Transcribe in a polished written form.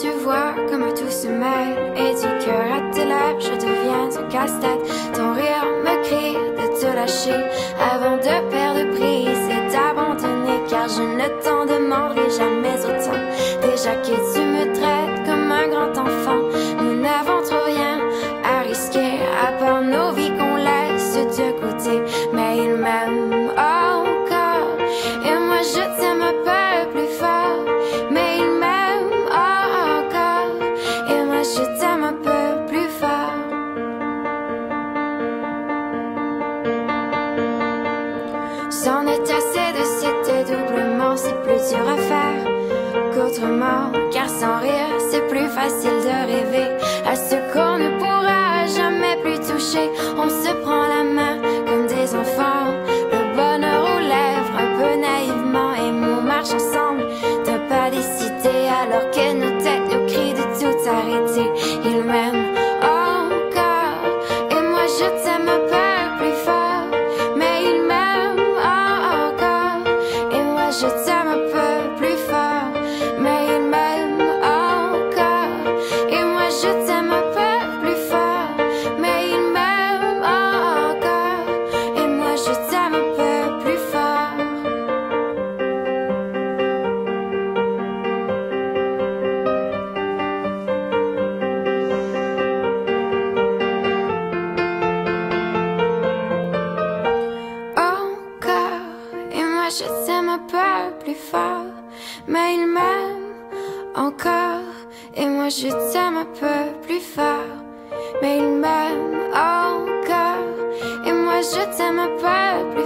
tu vois comme tout se mêle. Et du cœur à tes lèvres, je deviens un casse-tête. Ton rire me crie de te lâcher avant de perdre prise et d'abandonner. Car je ne t'en demanderai jamais autant. Déjà que tu me traites comme un grand enfant, nous n'avons trop rien à risquer à part nos vies qu'on laisse de côté. Mais il m'aime encore et moi je t'aime un peu plus fort. Mais il m'aime encore et moi je t'aime un peu plus fort. C'en est assez de cette doublement, c'est plus dur à faire qu'autrement. Car sans rire c'est plus facile de rêver à ce qu'on ne pourra jamais plus toucher. On se prend la main comme des enfants, le bonheur aux lèvres un peu naïvement, et on marche ensemble d'un pas décidé alors que nos têtes nous crient de tout arrêter. Il m'aime encore et moi je t'aime un peu plus fort. Mais il m'aime encore et moi je t'aime un peu plus fort. Mais il m'aime encore et moi je t'aime un peu plus fort. Mais il m'aime encore et moi je t'aime un peu plus fort. Encore et moi je t'aime un peu plus fort. Mais il m'aime encore et moi je t'aime un peu plus fort. Mais il m'aime encore et moi je t'aime un peu plus fort.